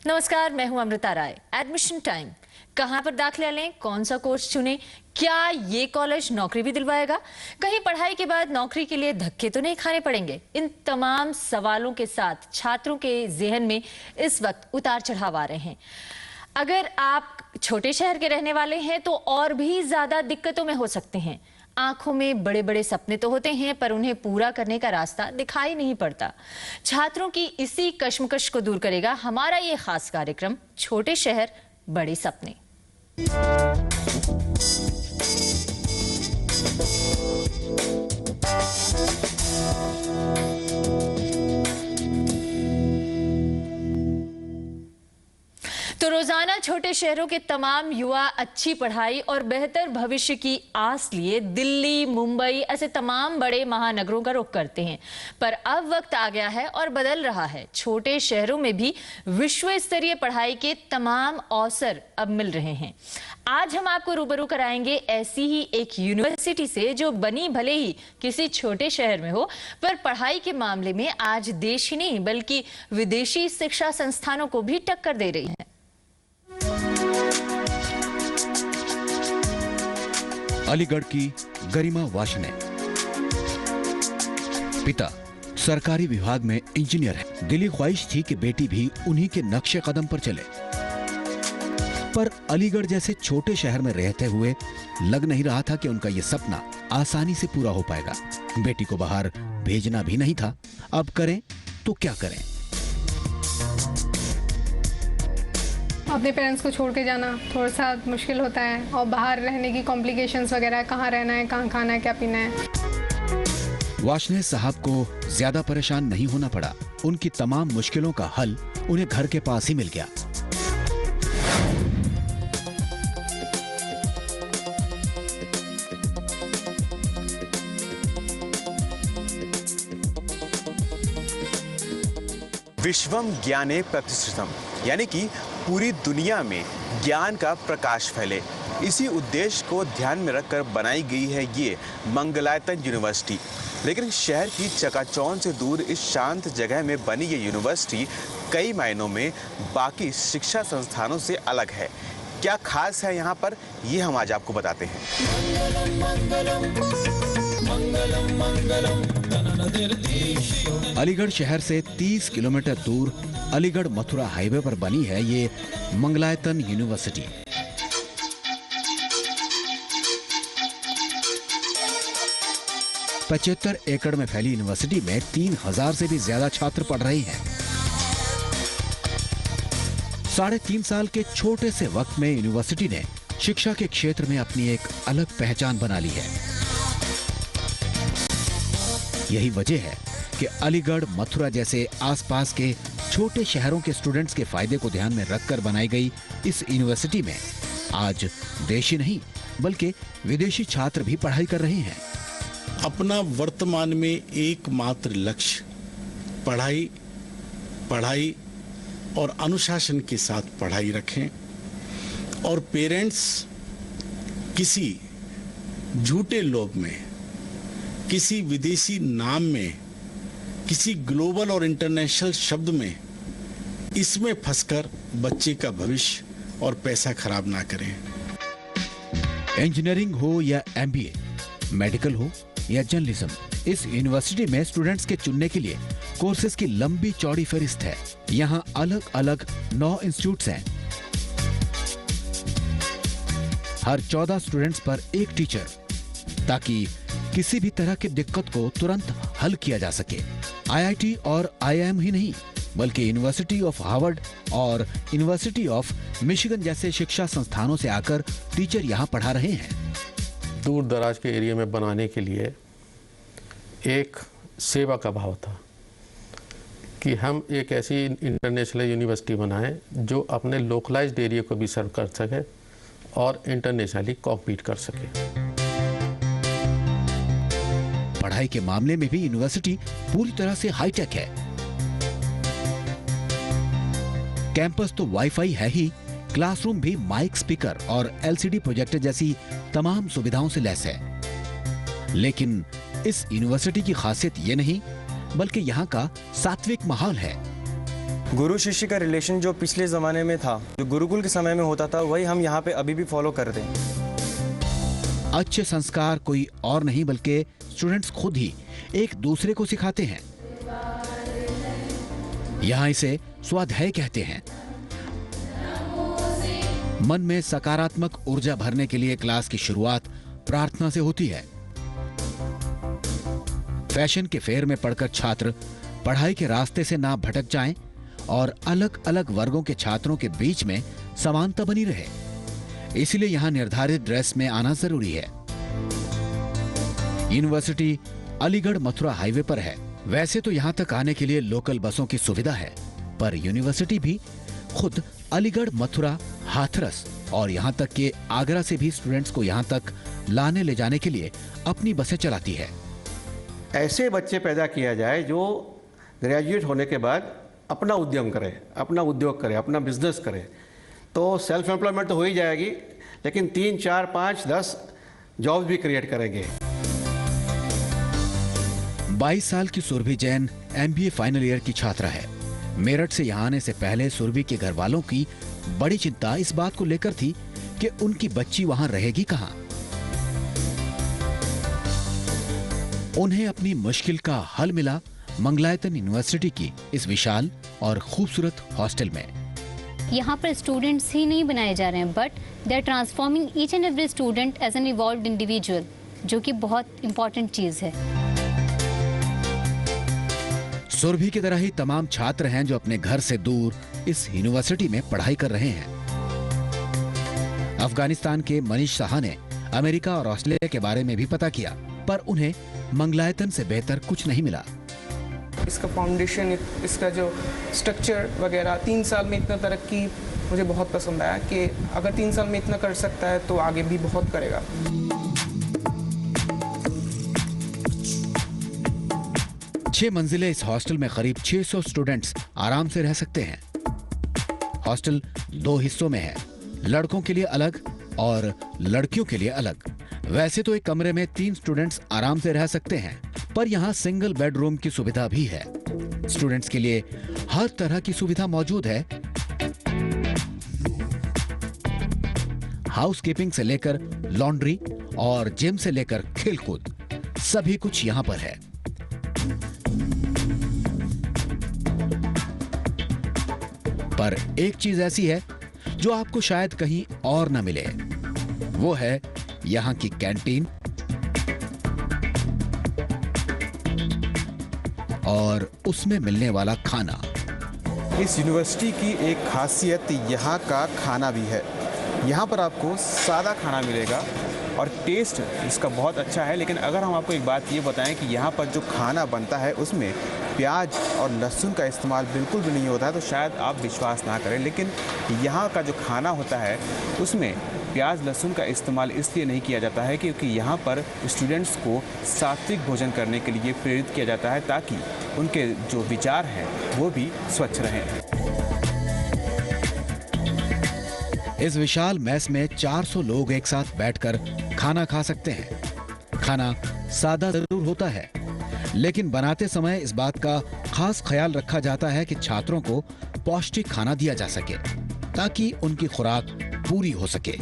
नमस्कार, मैं हूं अमृता राय। Admission time. कहां पर दाखिला लें, कौन सा कोर्स चुनें, क्या ये कॉलेज नौकरी भी दिलवाएगा, कहीं पढ़ाई के बाद नौकरी के लिए धक्के तो नहीं खाने पड़ेंगे। इन तमाम सवालों के साथ छात्रों के जहन में इस वक्त उतार चढ़ाव आ रहे हैं। अगर आप छोटे शहर के रहने वाले हैं तो और भी ज्यादा दिक्कतों में हो सकते हैं। आंखों में बड़े बड़े सपने तो होते हैं, पर उन्हें पूरा करने का रास्ता दिखाई नहीं पड़ता। छात्रों की इसी कश्मकश को दूर करेगा हमारा ये खास कार्यक्रम, छोटे शहर बड़े सपने। तो रोजाना छोटे शहरों के तमाम युवा अच्छी पढ़ाई और बेहतर भविष्य की आस लिए दिल्ली, मुंबई ऐसे तमाम बड़े महानगरों का रुख करते हैं। पर अब वक्त आ गया है और बदल रहा है। छोटे शहरों में भी विश्व स्तरीय पढ़ाई के तमाम अवसर अब मिल रहे हैं। आज हम आपको रूबरू कराएंगे ऐसी ही एक यूनिवर्सिटी से जो बनी भले ही किसी छोटे शहर में हो, पर पढ़ाई के मामले में आज देश ही नहीं बल्कि विदेशी शिक्षा संस्थानों को भी टक्कर दे रही है। अलीगढ़ की गरिमा वार्ष्णेय, पिता सरकारी विभाग में इंजीनियर है। दिली ख्वाहिश थी कि बेटी भी उन्हीं के नक्शे कदम पर चले, पर अलीगढ़ जैसे छोटे शहर में रहते हुए लग नहीं रहा था कि उनका यह सपना आसानी से पूरा हो पाएगा। बेटी को बाहर भेजना भी नहीं था। अब करें तो क्या करें? अपने पेरेंट्स को छोड़ के जाना थोड़ा सा मुश्किल होता है, और बाहर रहने की कॉम्प्लिकेशंस वगैरह, कहाँ रहना है, कहाँ खाना है, क्या पीना है। वार्ष्णेय साहब को ज्यादा परेशान नहीं होना पड़ा। उनकी तमाम मुश्किलों का हल उन्हें घर के पास ही मिल गया। विश्वम ज्ञाने प्रतिष्ठितम, यानी कि पूरी दुनिया में ज्ञान का प्रकाश फैले, इसी उद्देश्य को ध्यान में रखकर बनाई गई है ये मंगलायतन यूनिवर्सिटी। लेकिन शहर की चकाचौंध से दूर इस शांत जगह में बनी ये यूनिवर्सिटी कई मायनों में बाकी शिक्षा संस्थानों से अलग है। क्या खास है यहाँ पर, ये हम आज आपको बताते हैं। अलीगढ़ शहर से 30 किलोमीटर दूर अलीगढ़ मथुरा हाईवे पर बनी है ये मंगलायतन यूनिवर्सिटी। पचहत्तर एकड़ में फैली यूनिवर्सिटी में 3000 से भी ज्यादा छात्र पढ़ रहे हैं। 3.5 साल के छोटे से वक्त में यूनिवर्सिटी ने शिक्षा के क्षेत्र में अपनी एक अलग पहचान बना ली है। यही वजह है कि अलीगढ़, मथुरा जैसे आसपास के छोटे शहरों के स्टूडेंट्स के फायदे को ध्यान में रखकर बनाई गई इस यूनिवर्सिटी में आज देशी नहीं बल्कि विदेशी छात्र भी पढ़ाई कर रहे हैं। अपना वर्तमान में एकमात्र लक्ष्य पढ़ाई, पढ़ाई और अनुशासन के साथ पढ़ाई रखें, और पेरेंट्स किसी झूठे लोभ में, किसी विदेशी नाम में, किसी ग्लोबल और इंटरनेशनल शब्द में, इसमें फंसकर बच्चे का भविष्य और पैसा खराब ना करें। इंजीनियरिंग हो या एमबीए, मेडिकल हो या जर्नलिज्म, इस यूनिवर्सिटी में स्टूडेंट्स के चुनने के लिए कोर्सेज की लंबी चौड़ी फहरिस्त है। यहाँ अलग अलग 9 इंस्टीट्यूट्स हैं। हर 14 स्टूडेंट्स पर एक टीचर, ताकि किसी भी तरह की दिक्कत को तुरंत हल किया जा सके। आईआईटी और आईआईएम ही नहीं बल्कि यूनिवर्सिटी ऑफ हार्वर्ड और यूनिवर्सिटी ऑफ मिशिगन जैसे शिक्षा संस्थानों से आकर टीचर यहाँ पढ़ा रहे हैं। दूर दराज के एरिया में बनाने के लिए एक सेवा का भाव था कि हम एक ऐसी इंटरनेशनल यूनिवर्सिटी बनाएं जो अपने लोकलाइज्ड एरिया को भी सर्व कर सके और इंटरनेशनली कॉम्पीट कर सके। पढ़ाई के मामले में भी यूनिवर्सिटी पूरी तरह से हाईटेक है। कैंपस तो वाईफाई है ही, क्लासरूम भी माइक, स्पीकर और एलसीडी प्रोजेक्टर जैसी तमाम सुविधाओं से लैस है। लेकिन इस यूनिवर्सिटी की खासियत ये नहीं बल्कि यहाँ का सात्विक माहौल है। गुरु शिष्य का रिलेशन जो पिछले ज़माने में था, जो गुरुकुल के समय में होता था, वही हम यहाँ पे अभी भी फॉलो करते हैं। अच्छे संस्कार कोई और नहीं बल्कि स्टूडेंट्स खुद ही एक दूसरे को सिखाते हैं। यहाँ इसे स्वाध्याय कहते हैं। मन में सकारात्मक ऊर्जा भरने के लिए क्लास की शुरुआत प्रार्थना से होती है। फैशन के फेर में पढ़कर छात्र पढ़ाई के रास्ते से ना भटक जाएं और अलग अलग वर्गों के छात्रों के बीच में समानता बनी रहे, इसलिए यहां निर्धारित ड्रेस में आना जरूरी है। यूनिवर्सिटी अलीगढ़ मथुरा हाईवे पर है। वैसे तो यहां तक आने के लिए लोकल बसों की सुविधा है, पर यूनिवर्सिटी भी खुद अलीगढ़, मथुरा, हाथरस और यहां तक कि आगरा से भी स्टूडेंट्स को यहां तक लाने ले जाने के लिए अपनी बसें चलाती है। ऐसे बच्चे पैदा किया जाए जो ग्रेजुएट होने के बाद अपना उद्यम करे, अपना उद्योग करे, अपना बिजनेस करे, तो सेल्फ एम्प्लॉयमेंट तो हो ही जाएगी, लेकिन 3, 4, 5, 10 जॉब्स भी क्रिएट करेंगे। 22 साल की Surabhi Jain MBA final year की छात्रा है। मेरठ से यहाँ आने से पहले सुरभि के घर वालों की बड़ी चिंता इस बात को लेकर थी कि उनकी बच्ची वहां रहेगी कहां। उन्हें अपनी मुश्किल का हल मिला मंगलायतन यूनिवर्सिटी की इस विशाल और खूबसूरत हॉस्टल में। यहाँ पर स्टूडेंट्स ही नहीं बनाए जा रहे हैं, but they are transforming each and every student as an evolved individual, जो कि बहुत इंपॉर्टेंट चीज है। सुरभि की तरह ही तमाम छात्र हैं जो अपने घर से दूर इस यूनिवर्सिटी में पढ़ाई कर रहे हैं। अफगानिस्तान के मनीष साहा ने अमेरिका और ऑस्ट्रेलिया के बारे में भी पता किया, पर उन्हें मंगलायतन से बेहतर कुछ नहीं मिला। इसका फाउंडेशन, इसका जो स्ट्रक्चर वगैरह, 3 साल में इतना तरक्की मुझे बहुत पसंद आया कि अगर 3 साल में इतना कर सकता है तो आगे भी बहुत करेगा। छह मंजिले इस हॉस्टल में करीब 600 स्टूडेंट्स आराम से रह सकते हैं। हॉस्टल 2 हिस्सों में है, लड़कों के लिए अलग और लड़कियों के लिए अलग। वैसे तो एक कमरे में 3 स्टूडेंट्स आराम से रह सकते हैं, पर यहाँ सिंगल बेडरूम की सुविधा भी है। स्टूडेंट्स के लिए हर तरह की सुविधा मौजूद है। हाउसकीपिंग से लेकर लॉन्ड्री और जिम से लेकर खेलकूद, सभी कुछ यहाँ पर है। पर एक चीज ऐसी है जो आपको शायद कहीं और न मिले, वो है यहाँ की कैंटीन और उसमें मिलने वाला खाना। इस यूनिवर्सिटी की एक खासियत यहाँ का खाना भी है। यहाँ पर आपको सादा खाना मिलेगा और टेस्ट इसका बहुत अच्छा है। लेकिन अगर हम आपको एक बात ये बताएं कि यहाँ पर जो खाना बनता है उसमें प्याज और लहसुन का इस्तेमाल बिल्कुल भी नहीं होता है, तो शायद आप विश्वास ना करें, लेकिन यहाँ का जो खाना होता है उसमें प्याज लहसुन का इस्तेमाल इसलिए नहीं किया जाता है क्योंकि यहाँ पर स्टूडेंट्स को सात्विक भोजन करने के लिए प्रेरित किया जाता है ताकि उनके जो विचार हैं वो भी स्वच्छ रहें। इस विशाल मेस में 400 लोग एक साथ बैठकर खाना खा सकते हैं। खाना सादा जरूर होता है, लेकिन बनाते समय इस बात का खास ख्याल रखा जाता है कि छात्रों को पौष्टिक खाना दिया जा सके ताकि उनकी खुराक पूरी हो सके।